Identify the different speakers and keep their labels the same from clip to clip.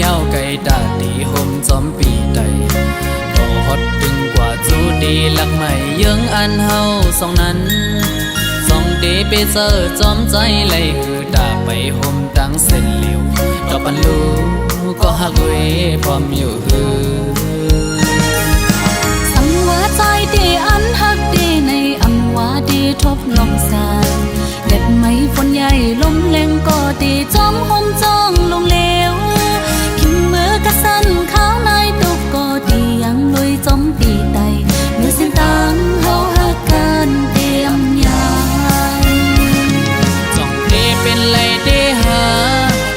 Speaker 1: ยาวไก่ตาตีห่มจอมปีใดก็ฮอดถึงกว่าจูดีหลักใหม่ยังอันเฮาสองนั้นสองเดไปเจอจอมใจไหลคือตาไปห่มตั้งเส้นเหลียวดอกปันลูก็หักเวพร้อมอยู่ฮือ
Speaker 2: สังว่าใจดีอันหักดีในอำว่าดีทบลองสานเด็ดไม้ฝนใหญ่ลมแรงก็ดีจอมห่มจ้องลงเลวขิมมือกระสันข้าวในตุกก็ดียังลุยจอมปีใดเมื่อสิ้นตังเฮาหักกันเตรียมยาย
Speaker 1: จ้องเดเป็นไหลเดหา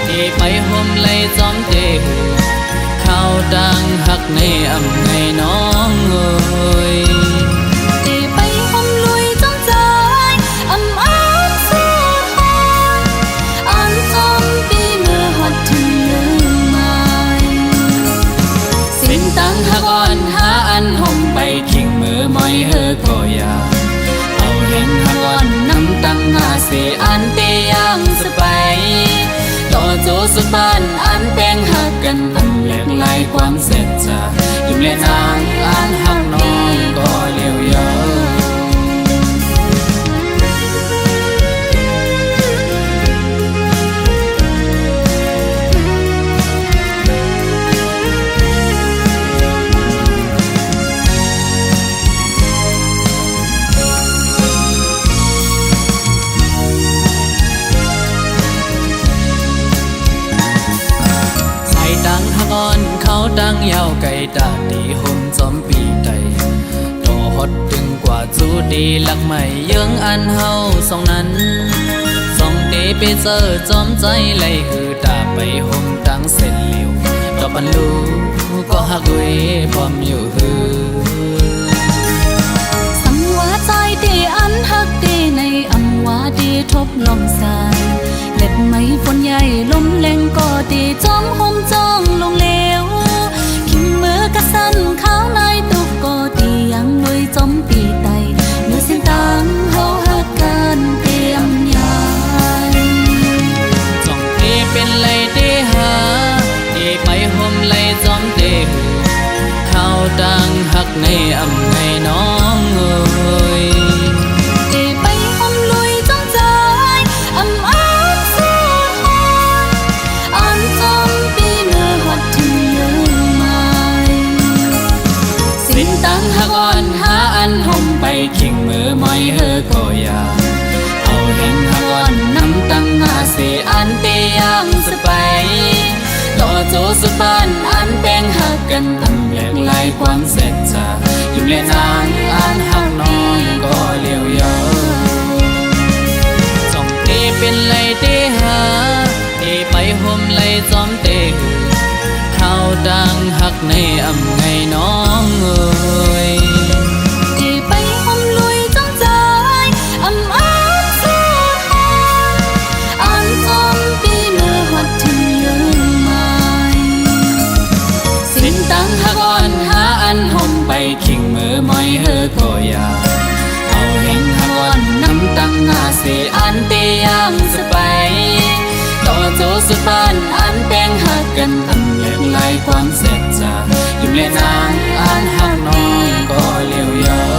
Speaker 1: เดไปห่มไหลจอมเดหือข้าวดังหักในอำไงน้องเอ้ย
Speaker 2: เดไปห่มลุยจอมใจอำอ้างเสียหายอันจอมปีเมื่อฮอดถึงเรื่องใหม่
Speaker 1: สิ้นตังหักอ่อนหาอันห่มไปขิงมือมอยเฮอก็อยาเอาเห็นหักอ่อนน้ำตังหาเสียอันเตยังสไปต่อโจสุดบ้านอันแป้งหักกันอันแหลกลายความเสร็จจะยุ่มเล่นนางอันหักน้องก็เลี้ยวเยอะเขาดังยาวไก่ตาดีห่มจอมปีใดต่อฮอดถึงกว่าจูดีหลักใหม่ยังอันเฮาสองนั้นสองเดไปเจอจอมใจไหลคือตาไปห่มตั้งเส้นเหลียวดอกปันลูก็หักเวพร้อมอยู่ฮือ
Speaker 2: สังว่าใจดีอันหักดีในอำว่าดีทบลมสานเด็ดไม้ฝนใหญ่ลมแรงก็ดีจอมห่มจ้องลงเลวขิมมือกระสันข้าวในตุกก็ดียังลุยจอมปีใดเมื่อสิ้นตังเฮาหักกันเตรียมยาย
Speaker 1: จ้องเดเป็นไหลเดหาเดไปห่มไหลจอมเดหือข้าวดังหักในอำไงน้องเอ้ย
Speaker 2: เดไปห่มลุยจอมใจอำอ้างเสียหายอันจอมปีเมื่อฮอดถึงเรื่องใหม่
Speaker 1: สิ้นตังหักอ่อนหาอันห่มไปขิงมือมอยเฮอก็อยาเอาเห็นหักอ่อนน้ำตังหาเสียอันเตยังสไปต่อโจสุดบ้านอันแป้งหักกันอันแหลกลายความเสร็จจะยุ่มเล่นนางอันหักน้องก็เลี้ยวเยอะจ้องเตเป็นไหลเตหาเตไปห่มไหลจอมเตหือข้าวดังหักในอำไงน้องเอ้ย
Speaker 2: เดไปห่มลุยจอมใจอำอ้างเสียหายอันจอมปีเมื่อฮอดถึงเรื่องใหม่
Speaker 1: สิ้นตังหักอ่อนหาอันห่มไปขิงมือมอยเฮอก็อยาเอาเห็นหักอ่อนน้ำตังหาเสียอันเตยังสไปต่อโจสุดบ้านอันแป้งหักกันอันแหลกลายความเสร็จจะยุ่มเล่นนางอันหักน้องก็เลี้ยวเยอะ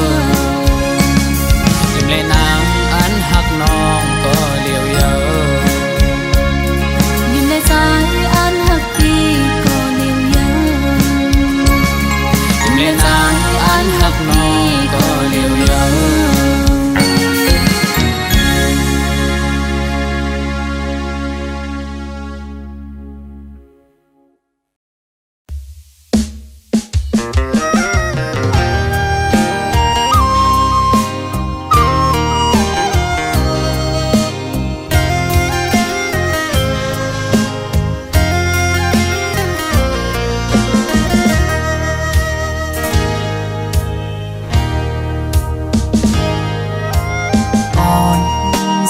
Speaker 1: ยุ่มเล่นนางอันหักน้องก็เลี้ยวเยอะ
Speaker 2: ยิ้มในใจอันหักพี่ก็เลี้ยวเยอะ
Speaker 1: ยุ่มเล่นนางอันหักน้องก็เลี้ยวเยอะ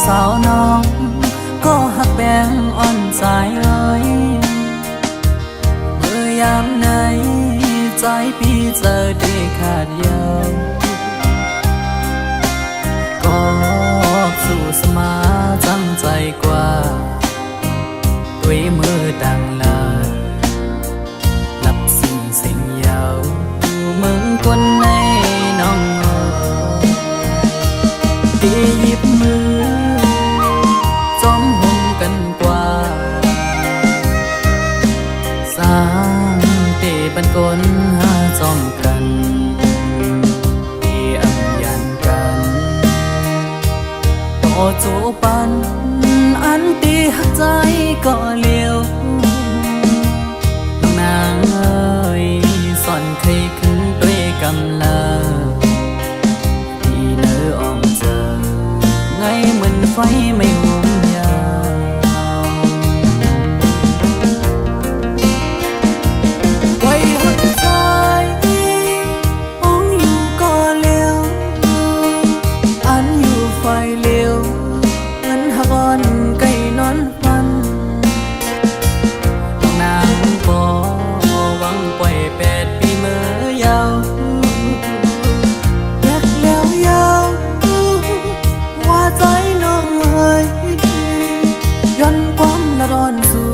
Speaker 1: สาวน้องก็หักแบงอ่อนใจเอ้ยเมื่อยามไหนใจพี่เจอได้ขาดยาวก็สู้สมาจังใจกว่าด้วยมือดังลา สร้างเตบันกลหาจอมกันเตอัมยันกันต่อโจปันอันตีหักใจก็เลี้ยวน้องนางเอ้ยสอนเคยขึ้นด้วยกำลาที่เนื้ออ่อมเจอไงเหมือนไฟไม่หุมยาวไว้หัวใจมองอยู่ก็เลี้ยวอันอยู่ไฟเลี้ยวเหมือนหักอ่อนไก่นอนฟันต้องนางบ่หวังปล่อย8 ปีเมื่อยาวอยากแล้วยาวว่าใจน้องเอ้ยย้อนความละร้อนสู่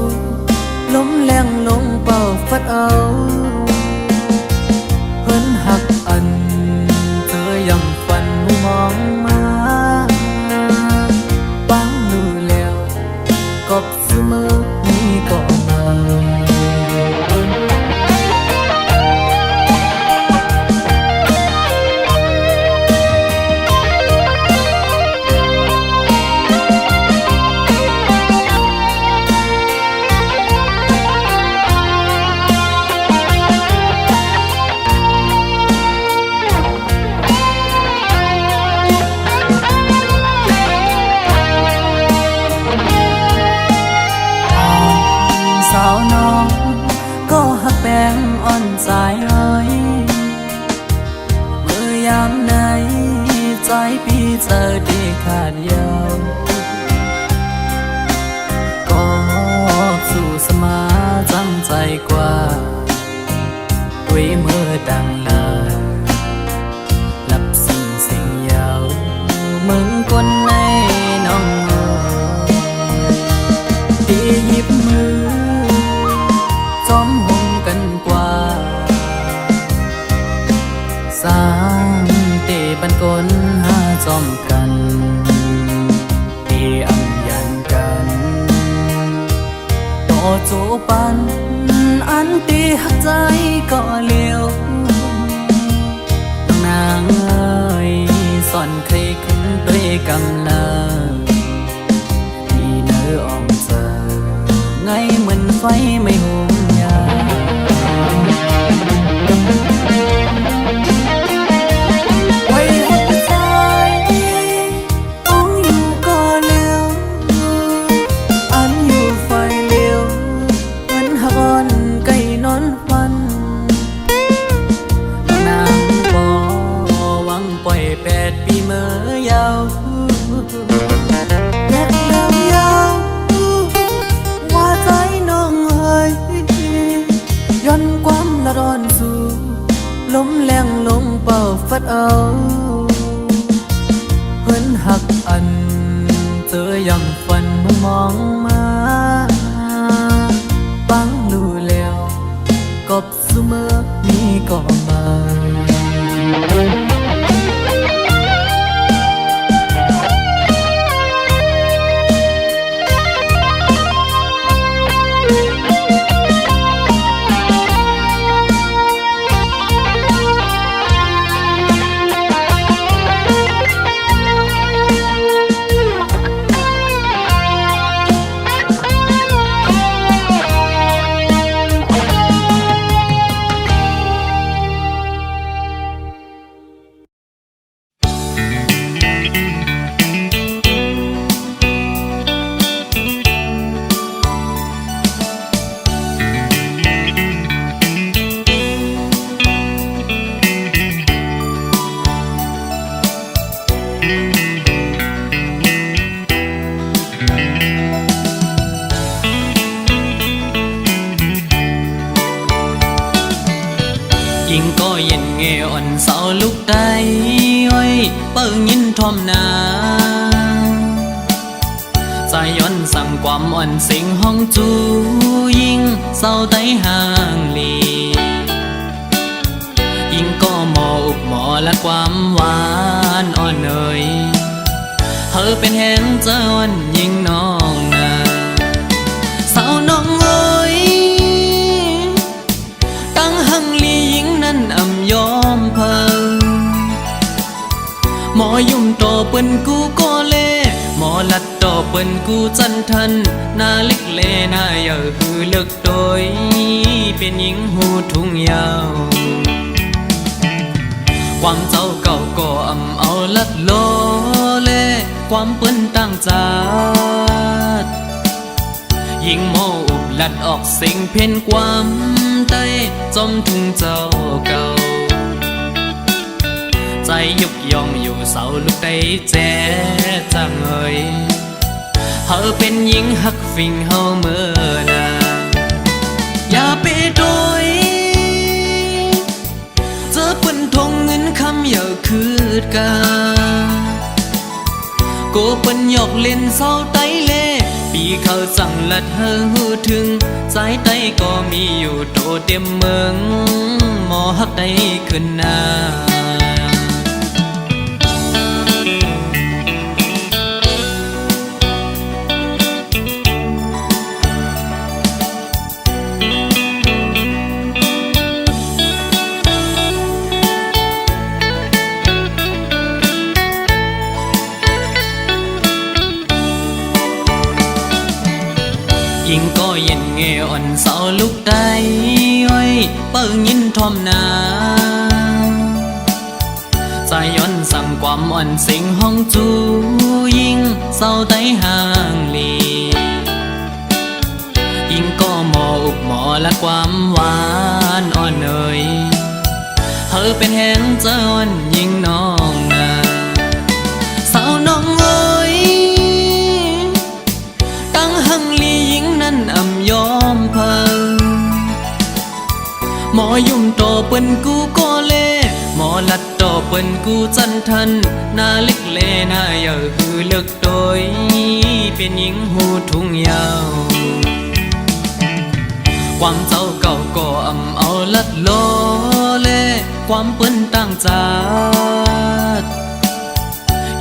Speaker 1: ลมแรงลงเป่าฟัดเอาเพิ่นหักอันเธอยังฝันมองมาบังดูแล้วกบเสมอนี้ก็มาสาวน้องก็หักแป้งอ่อนใจอ้อยเมื่อยามไหนใจพี่เจอดีขาดยาวก็สู่สมาจังใจกว่าด้วยเมื่อดังลาหลับสิ่งยาวมึงคนในน้องที่หยิบมือจอมหงกันกว่าสร้างเตบันกลหาจอมกันเตอัมยันกันต่อโจปันอันตีหักใจก็เลี้ยวน้องนางเอ้ยสอนเคยขึ้นด้วยกำลาที่เนื้ออ่อมเจอไงเหมือนไฟไม่หุมยาไว้หัวใจมองอยู่ก็เลี้ยวอันอยู่ไฟเลี้ยวเหมือนหักอ่อนไก่นอนฟันนางบ่หวังปล่อย8 ปีเมื่อยาวอยากแล้วยาวว่าใจน้องเอ้ยย้อนความละร้อนสู่ลมแรงลงเป่าฟัดเอาเพิ่นหักอันเจอยังฝันมองมาบังดูแล้วกบเสมอนี้ก็มา ยิ่งก็เย็นเงอ่อนเสาลุกได้อ้อยเปิ้งยินทอมนาสายย้อนสั่งความอ่อนสิงห้องจูยิ่งเศร้าไตห่างลียิ่งก็หมออุบหมอและความหวานอ่อนเอ่ยเธอเป็นแห่งเจ้าอ่อนยิ่งน้องนาสาวน้องเอ้ย เปิ้นกูก็เล่หมอลัดต่อเปิ้นกูจันทันนาเล็กเลนาเยอะหือเลิกโดยเป็นหญิงหูทุ่งยาวความเจ้าเก่าก็อำเอาลัดโลเล่ความเปิ้นตั้งจาดยิงโมอุบลัดออกเสียงเพ่นความใต้จมทุ่งเจ้าเก่าใจยุกยองอยู่เสาลูกได้แจ๊จังเอ่ยเฮาเป็นหญิงหักฟิงเฮาเมื่อนาอย่าไปโดยเจอเปิ้นทงเงินคำอย่าคืดกาโกเปิ้นหยอกเล่นเศร้าไตเล่ปีเขาสั่งลัดเฮอหูถึงสายไตก็มีอยู่โตเต็มเมืองหมอหักได้ขึ้นหน้ายิงก็เย็นเงอ่อนเสาลูกได้ไว้เปิ้งยินทอมนาใจย้อนสั่งความอ่อนสิงห้องจูยิงเศร้าไตห่างลียิงก็หมออุบหมอและความหวานอ่อนเอ่ยเธอเป็นแหงเจ้าอ่อนยิงน้องนาสาวน้องเอ้ยตั้งหังลียิงนั้นอ่ำยอมเพิ่งหมอยุ่มโตเปิ้นกูก็เล่หมอลัดโตเปิ้นกูจันทันนาเล็กเลนาเยอะหือเลิกโดยเป็นหญิงหูทุ่งยาวความเจ้าเก่าก็อำเอาลัดโลเล่ความเปิ้นตั้งจาด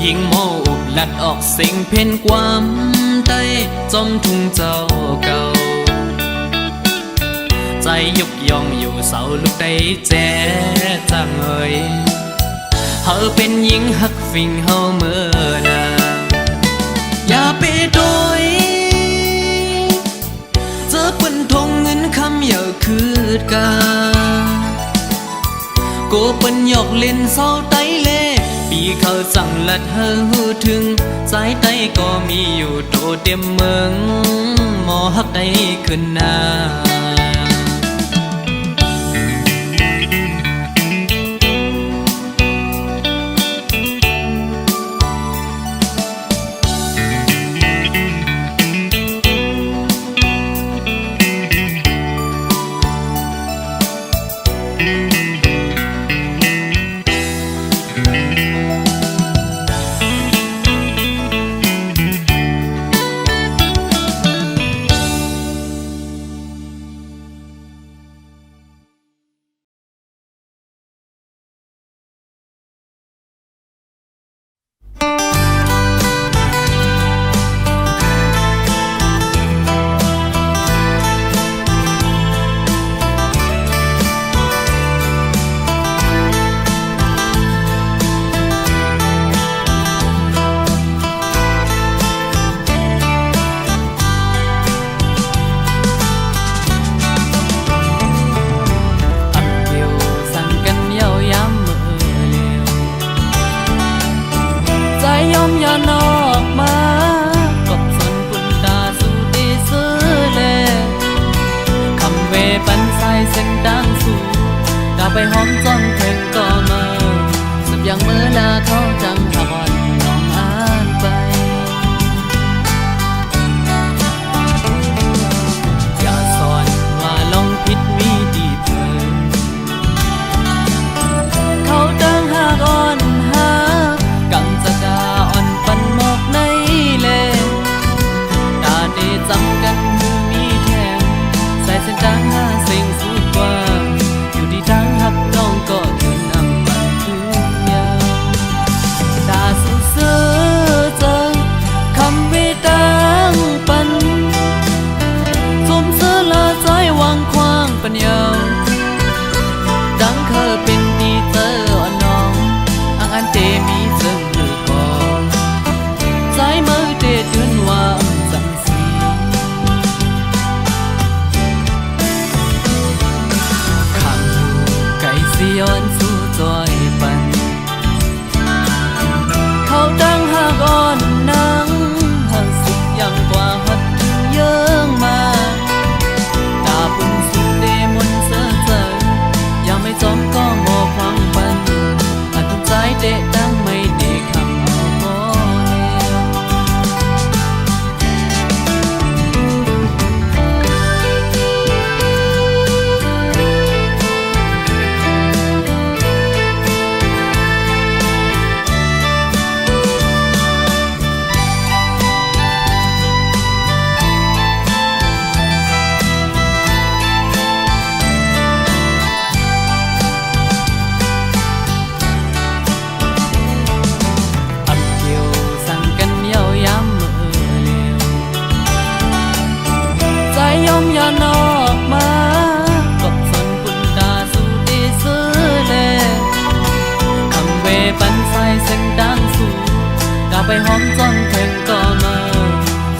Speaker 1: ยิงโมอุบลัดออกเสียงเพ่นความใต้จมทุ่งเจ้าเก่าใจยุกยองอยู่เสาลูกได้แจ๊จังเอ่ยเฮาเป็นหญิงหักฟิงเฮาเมื่อนาอย่าไปโดยเจอเปิ้นทงเงินคำอย่าคืดกาโกเปิ้นหยอกเล่นเศร้าไตเล่ปีเขาสั่งลัดเฮอหูถึงสายไตก็มีอยู่โตเต็มเมืองหมอหักได้ขึ้นหน้าไปหอมจ้องเพ่งก็มาสับอย่างเมื่อลาเขาจังหักอ่อนน้องอ่านไปอย่าสอนว่าลองผิดมีดีเพิ่มเขาดังหักอ่อนหากังจะดาอ่อนปันหมอกในเลตาเดจำกันมือมีแถมใส่เส้นดังหาสิ่งสุดกว่าทางหักน้องก็ถึงนำไปถึงยาว สิย้อนสู่จอยปันเขาดังหากอ่อนนังหักสุดยังกว่าหัดเยื่องมาตาปุ่นสุดเดมนเสือเจอยังไม่จอมก็งอความปันหัดตุนใจเดะดังไม่เดะคำเอาบ่อย่านออกมากบสนปุ่นตาสู่ดีซื้อเลคำเวปันใส่เส้นดังสู่กาไปหอมจนเพ่งก็มา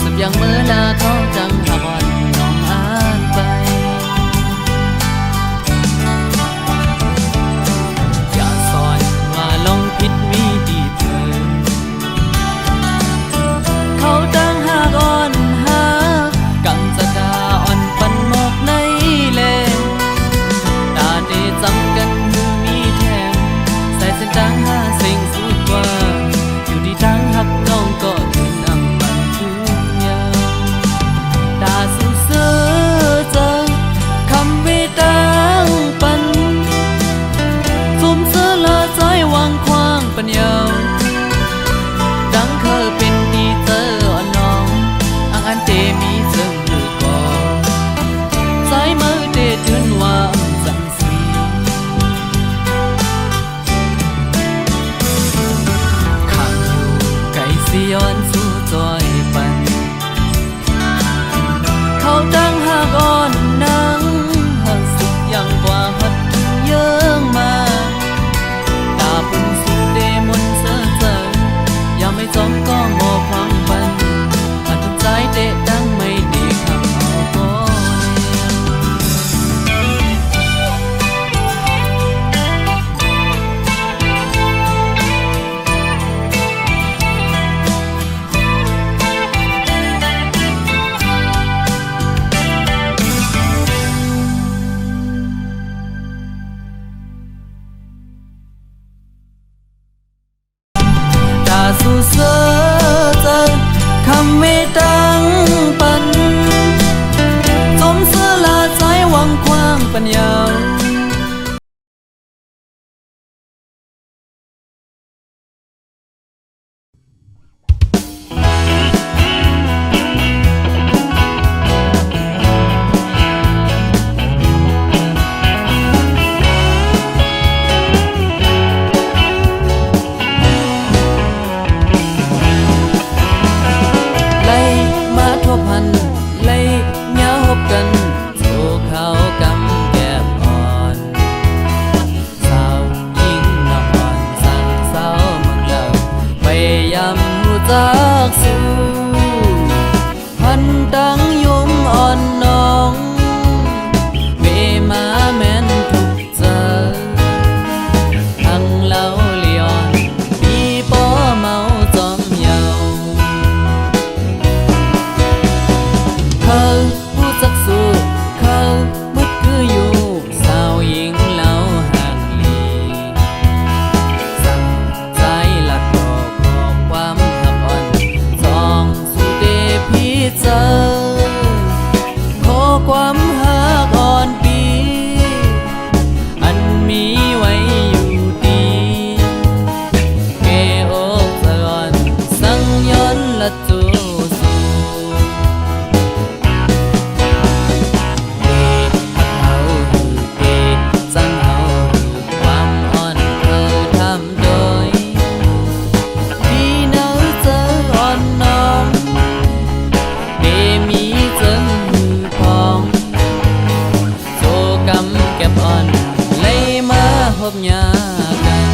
Speaker 1: สับยังเมื่อลาเขาจังหาบอนน้องอ่านไปอย่าสอนว่าลงผิดมีดีเพิ่นเขาดังหากอ่อนหากังจะดาปันหมอกในเลตาได้จำกันมือมีแทงใส่เส้นดังหาสิ่งสุดกว่าอยู่ที่ทางหักน้องก็ถึงนำมันถึงยาวตาสู้เสือเจอคำวิดังปันสุ่มเสือละใจวางควางปัญญาดังเคยเป็นดีเจออ่อนน้องอันเตมีเจิงยืนวางจังสีข้างอยู่ไก่สิย้อนสู่จอยปันเขาดังหากอ่อนนังหักสุดยังกว่าหัดเยื่องมาตาปุ่นสุดเดมนเสือเจอยังไม่จอมก็งอความปันหัดใจเดะดังไม่ดีคำเอาบ่สู่เสือเจอคำไม่ดังปันสมเสือลาใจหวังควางปัญญาจากสู่พันดังยมอ่อนน้องเวมาแม่นทุกเจอทั้งเล่าเลียนปีป้อเมาจอมเยาเขาผู้จักสู่เขามัดคืออยู่สาวหญิงเล่าห่างลีสั่งใจลัดบอกความเจอขอความหากอ่อนปีอันมีไว้อยู่ดีแก่อกสะอ่อนสังย้อนละจูสู่เดเขาเดสังเอาความอ่อนเธอทำโดยพี่เนื้อเจออ่อนน้องมีเจิงมือพองโซกำเก็บอ่อนเลยมาพบยากัน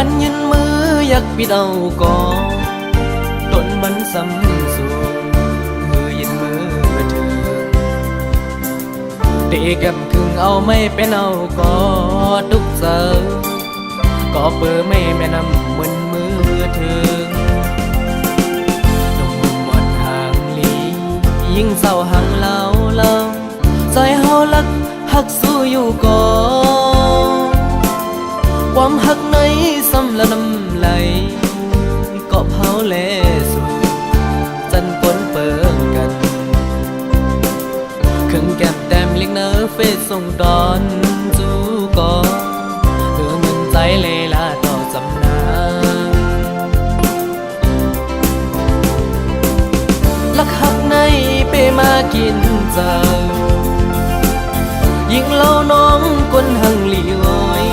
Speaker 3: อันยืนมืออยากปิดเอาก่อนต้นมันสำสูงมือยืนมือเธอเตะกับคึงเอาไม่เป็นเอาก็ทุกเสาก็เปิดไม่แม่นำมันมือเธอหนุ่มหมดทางลียิ่งเศร้าหังเล่าใจเฮาลักหักสู้อยู่ก่อนความหักในซ้ำละน้ำไหลก็เผาแลสู่จันปนเปิงกันครึ่งแก้มแต้มเล็กเนื้อเฟซส่งตอนจู่ก่อเธอมันใจเลยลาต่อจำนาลักหักในเปมากินเจ้ายิ่งเล่าน้องคนหังหลีอ้อย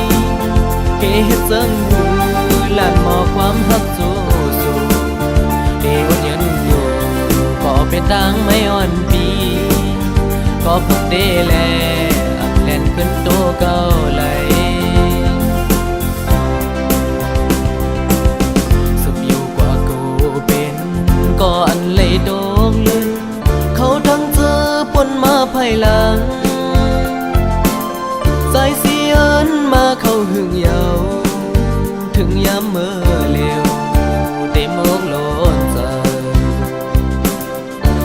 Speaker 3: เกเฮ็ดจังหูลานหมอความหักสู้เดี๋ยวยันอยู่ก็เป็นดังไม่อ่อนปีก็พักเดแลอักแลนขึ้นโตเก่าไหลสุบอยู่กว่ากูเป็นก็อันเลยโดงลืมเขาทั้งเจอปนมาภายหลังสายเสียนมาเข้าหึงเยาถึงย้ำเมื่อเร็วเต็มอกโลนใจ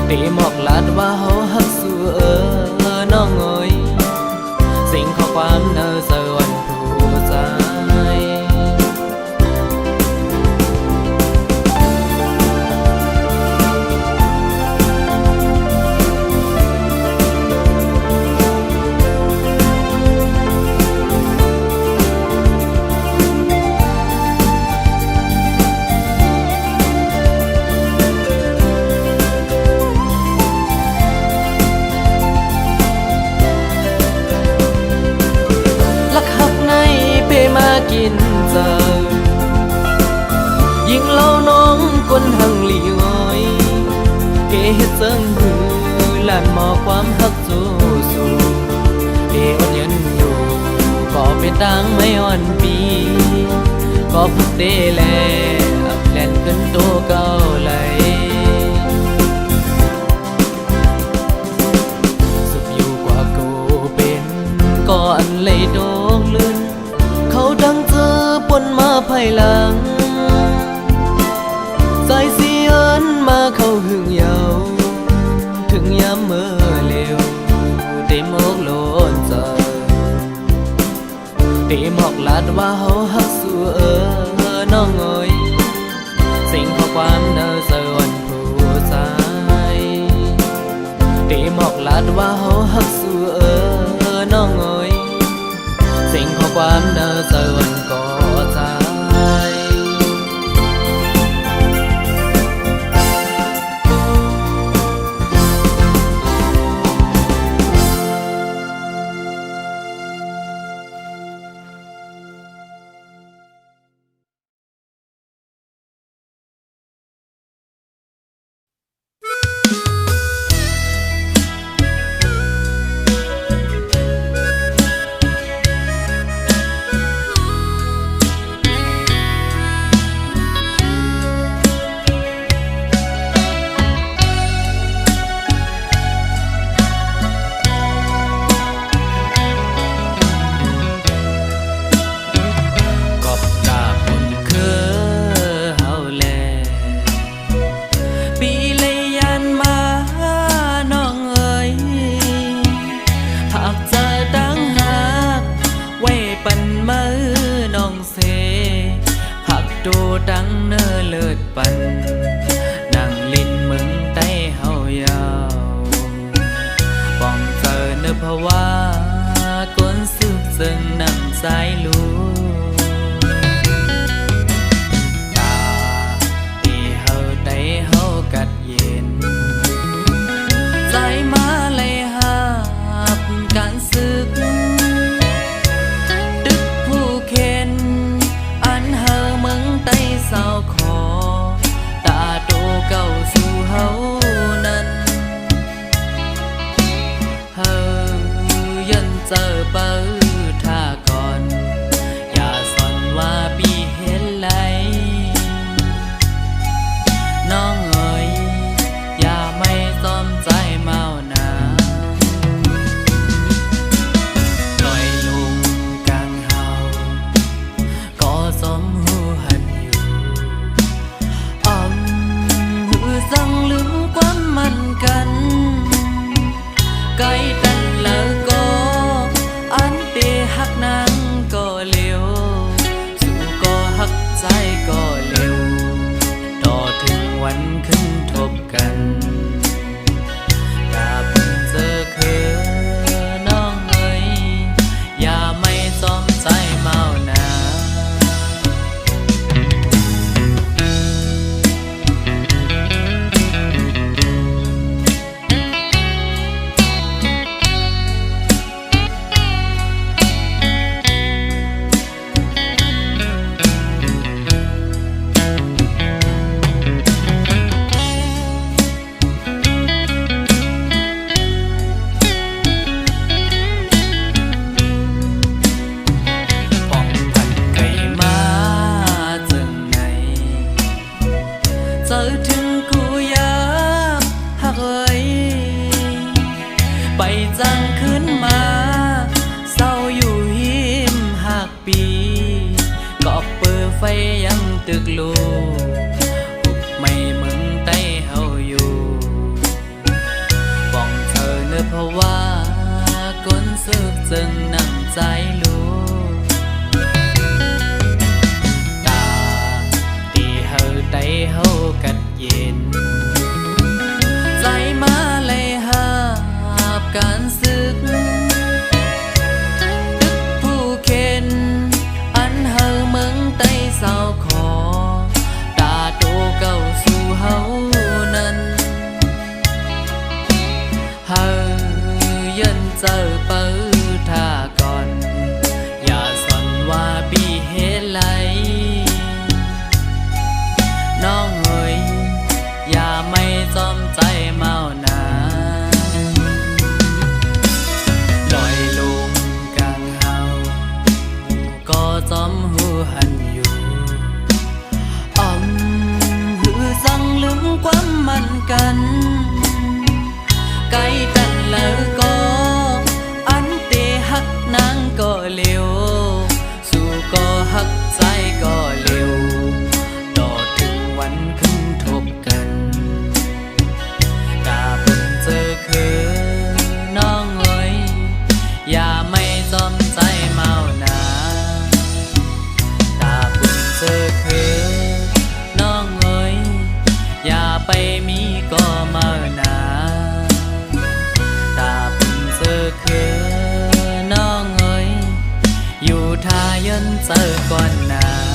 Speaker 3: เต็มอกลาดว่าเฮาหักสู้น้องเอ้ยสิ่งข้อความเนอสวรรค์ผู้ใจกินเจอยิ่งเล่าน้องคนหังหลีอ้อยเกเฮ็ดจังหูลานหมอความหักสู้เอวันยันอยู่ก็เป็นดังไม่อ่อนปีก็พักเดแลอักแลนขึ้นโตเก่าไหลสุบอยู่กว่ากูเป็นก็อันเลยโดงลื่นเขาดังเจอปนมาภายหลังสายเสียนมาเข้าหึงเยาถึงย้ำเมื่อเร็วเต็มอกโลนใจเต็มอกลาดว่าเฮาหักสู้น้องเอ้ยสิ่งข้อความเนอสวรรค์ผู้ใจเต็มอกลาดว่าเฮาหักสู้น้องเอ้ยสิ่งข้อความเนอสวรรค์ก็ใจดังเนอเลิศปันนั่งลิ้นมึงใต้เฮายาวป้องเจอเนอภาวะกวนสุขซึ่งนำสายลูตาที่เฮาได้เฮากัดเย็นใจมาเลยหาบการศึกดึกผู้เข็นอันเฮามึงใต้เศร้าคอตาโตเก่าสู่เฮานั้นเฮายันเจอเปิดท่าก่อน วันขึ้นทบกันกาเพิ่งเจอคือน้องเอ๋ยอย่าไม่จอมใจเมาหนาเจอถึงกูยามหักเอ่ยไปจังขึ้นมาเศร้าอยู่หิมหักปีก็เปิดไฟยังตึกลูหุบไม่มึงใต้เฮาอยู่บ้องเธอเนื้อเพราะว่าก้นซึกจึงนั่งใจลูใจเฮากัดเย็นใจมาเลยหาบการศึกตึกผู้เข็นอันเฮาเมืองใต้เศร้าขอตาโตเก่าสู่เฮานั้นเฮายันเจอเปิดท่าก่อนอย่าสนว่าปีเฮไหลน้องเอ๋ยอย่าไม่จอมใจเมาหนาลอยลงกลางเฮาก็จอมหูหันอยู่หือสั่งลืมความมันกันไกลกันแล้วก็อันเตหักนางก็เร็วสู่ก็หักใจก็เร็ววันขึ้นทบกันกาเพิ่งเจอคือน้องเอ๋ยอย่าไม่จอมใจเมาหนากาเพิ่งเจอคือน้องเอ๋ยอย่าไปมีก็เมาหนากาเพิ่งเจอคือน้องเอ๋ยอยู่ท่ายันเจอก่อนหนา